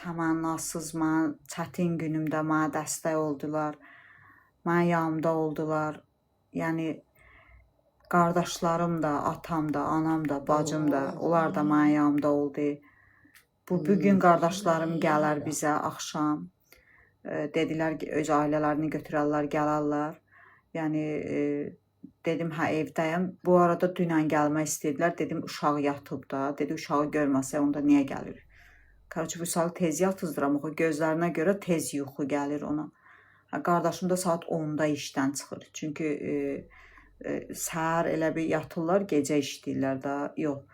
təmənnasız mən çətin günümdə mənə dəstək oldular. Mənim yanımda oldular. Yəni qardaşlarım da, atam da, anam da, bacım da, onlar da mənim yanımda oldu. Bugün qardaşlarım gələr bizə axşam. Dedilər ki, öz ailələrini götürərlər, gələrlər. Yəni dedim, hə evdəyəm. Bu arada dünən gəlmək istədilər. Dedim, uşaq yatıb da. Dedi, uşağı görməsə, onda niyə gəlir? Qarşı bu saat tez yatızdıram. O gözlərinə görə tez yuxu gəlir ona. Qardaşım da saat 10-da işdən çıxır. Çünki səhər elə bir yatırlar, gecə işləyirlər da. Yox.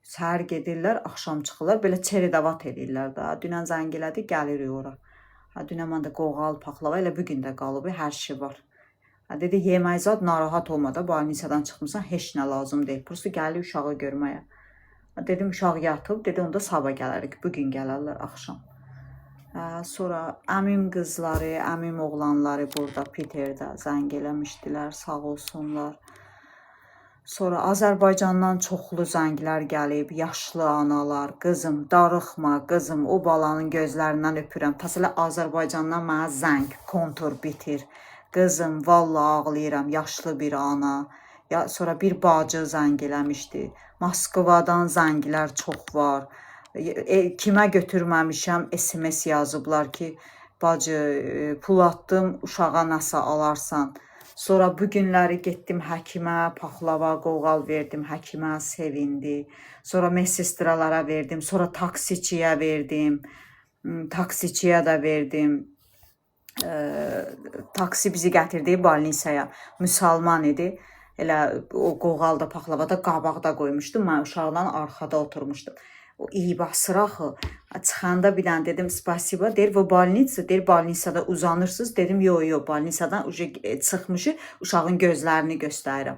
Səhər gedirlər, axşam çıxırlar. Belə çeridavat edirlər da. Dünən zəng elədi, gəlirik ora. Dünən mən də qoğal, paxlava, elə bugün də qalıb, hər şey var. Dedi, yemək zad narahat olmadı, balnisadan çıxmısan, heç nə lazım deyil. Prosto gəlir uşağı görməyə. Dedim, uşaq yatıb, dedi, onda sabah gələrik, bugün gələrlər axşam. Sonra əmim qızları, əmim oğlanları burada Peterdə zəng eləmişdilər, sağ olsunlar. Sonra Azərbaycandan çoxlu zənglər gəlib, yaşlı analar, qızım, darıxma, qızım, o balanın gözlərindən öpürəm. Təsələ Azərbaycandan mənə zəng, kontur bitir. Qızım, vallahi ağlayıram, yaşlı bir ana. Sonra bir bacı zəng eləmişdi. Moskvadan zənglər çox var. Kimə götürməmişəm, SMS yazıblar ki, bacı, pul atdım, uşağa nəsə alarsan. Sonra bu günləri getdim həkimə, paxlava, qoğal verdim, həkimə sevindi. Sonra medsestralara verdim, sonra taksiçiyə verdim. Taksiçiyə də verdim. Taksi bizi gətirdi balnisaya. Müsəlman idi. Elə o qoğal da, paxlava da qabaqda qoymuşdum. Mən uşaqla arxada oturmuşdum. O iyi basır axı. Çıxanda bir dənə dedim, spasiba, deyir, bu balnitsa, deyir, balnisada uzanırsınız. Dedim, yo, balnisadan çıxmışı, uşağın gözlərini göstərirəm.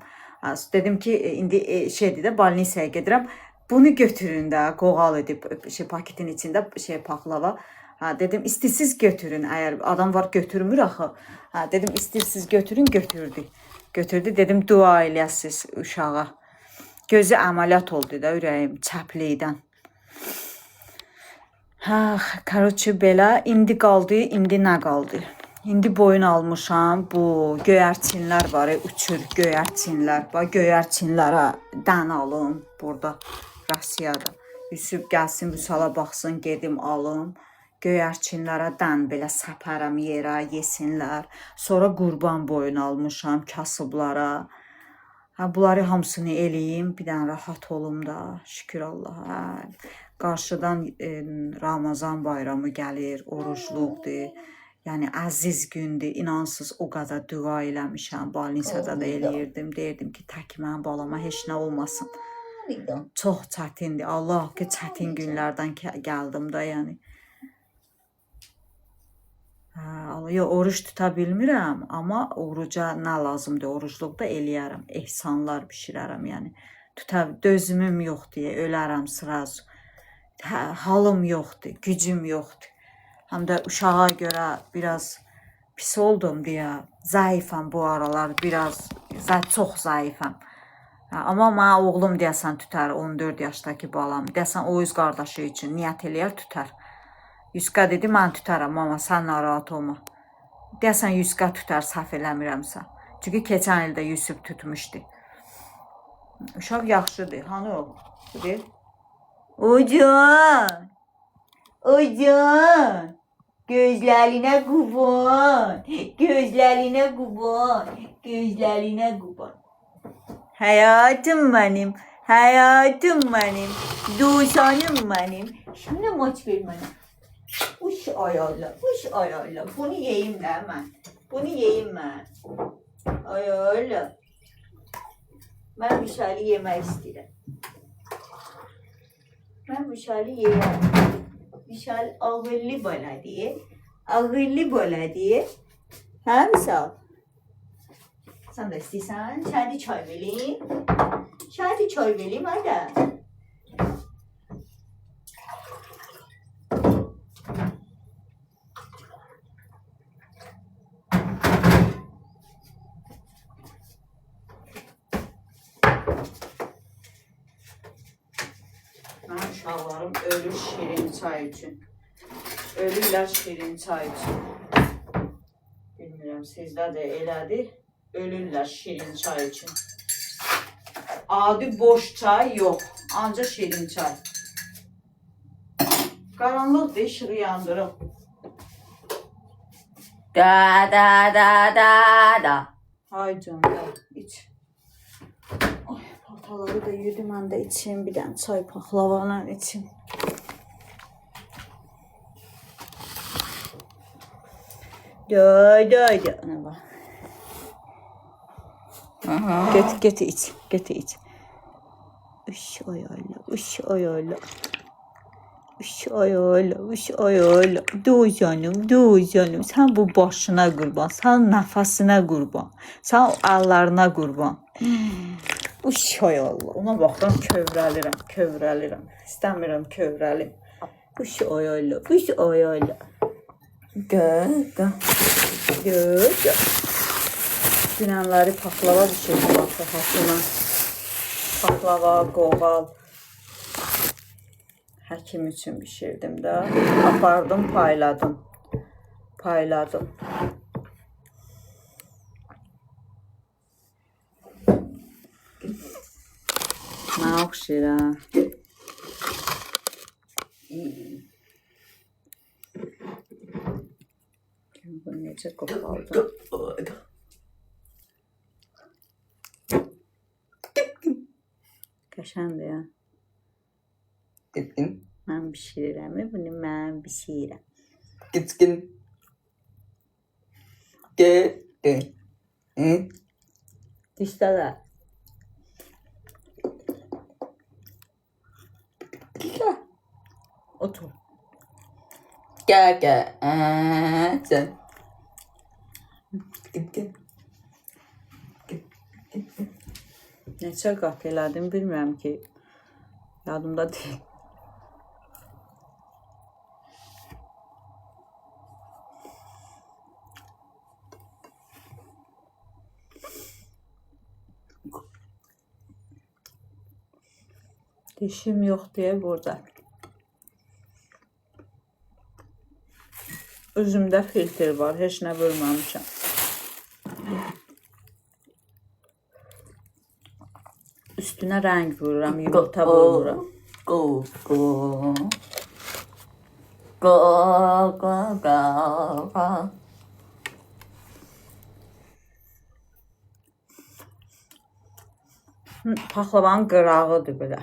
Dedim ki, indi şeydir də, balnisaya gedirəm. Bunu götürün də, qoğal edib, paketin içində paxlava. Dedim, istəsiz götürün, əgər adam var götürmür axı. Dedim, istəsiz götürün, götürdü. Götürdü, dedim, dua eləyəsiz uşağa. Gözü əməliyyat oldu da ürəyim, çəplikdən. Karoçu belə, indi qaldı, indi nə qaldı? İndi boyun almışam, bu göyərçinlər var, uçur göyərçinlər. Göyərçinlərə dən alım burada, Rusiyada. Yusuf gəlsin, Vüsala baxsın, gedim alım. Göyərçinlərə dən belə səpərəm yerə, yesinlər. Sonra qurban boyun almışam kasıblara. Bunları hamısını eləyim, bir dənə rahat olum da, şükür Allaha. Qarşıdan Ramazan bayramı gəlir, orucluqdur. Yəni, əziz gündür, inansız o qədər dua eləmişəm, balnisada da eləyirdim. Deyirdim ki, tək mənim balama heç nə olmasın. Çox çətindir, Allah ki, çətin günlərdən gəldim da, yəni. Oruç tuta bilmirəm, amma oruca nə lazımdır, orucluqda eləyərəm, ehsanlar bişirərəm, yəni. Dözümüm yoxdur, ölərəm sıraz. Halım yoxdur, gücüm yoxdur. Həm də uşağa görə biraz pis oldum deyə, zəifəm bu aralar, çox zəifəm. Amma mənə oğlum deyəsən tütər, 14 yaşdakı balam, deyəsən o öz qardaşı üçün niyyət eləyər tütər. Yüzqa dedi, mən tütərəm, amma sən narahat olma. Deyəsən yüzqa tütər, səhv eləmirəmsə. Çünki keçən ildə Yusuf tutmuşdu. Uşaq yaxşıdır, hanı o? Ocan! Ocan! Gözlərinə quban! Gözlərinə quban! Gözlərinə quban! Həyatım mənim, həyatım mənim, dosanım mənim. Şimdi maç ver mənə. Uş ayarla. Bunu yeyim də mən. Bunu yeyim mən. Ayarla. Mən Vüsali yemək istəyirəm. Mən Vüsali yeyəm. Vüsal ağıllı baladır. Ağıllı baladır. Hə Vüsal? Sən də istəyirsən? Şəhədi çay vereyim. Şəhədi çay vereyim, hədə. Mən uşaqlarım ölür şirin çay üçün. Ölürlər şirin çay üçün. Bilmirəm, sizdə də elədir. Ölürlər şirin çay üçün. Adi boş çay yox, ancaq şirin çay. Qaranlıqdır, işığı yandırım. Da da da da da. Ay canım, da iç. Ay, paltaları da yedi, mən də içeyim bir dənə çay paxlavanla içeyim. Da. Ana bax. Get iç, get iç. Üş ayağıyla, üş ayağıyla. Üş ayağıyla, üş ayağıyla. Dur canım, sən bu başına qurban, sən nəfəsinə qurban, sən əllərinə qurban. Üş ayağıyla, ona baxdan kövrəlirəm. İstəmirəm kövrəlim. Üş ayağıyla. Gö. Dünənləri paxlava bişirdim axı hasına. Paxlava, qoğal. Həkim üçün bişirdim də. Apardım, payladım. Nə oxşayır ha? Bu necə qopaldı? Qəşəndir ya. Mən bişirirəm, bunu mən bişirirəm. Gitkin. Dişdə də. Otur. Sen. Neçə qat elədim bilmirəm ki. Yadımda deyil. Dişim yox deyə burada. Üzümdə filtr var, heç nə vurmamışam. Üstünə rəng vururam, yumurta vururam. Go. Paxlavanın qırağıdır belə.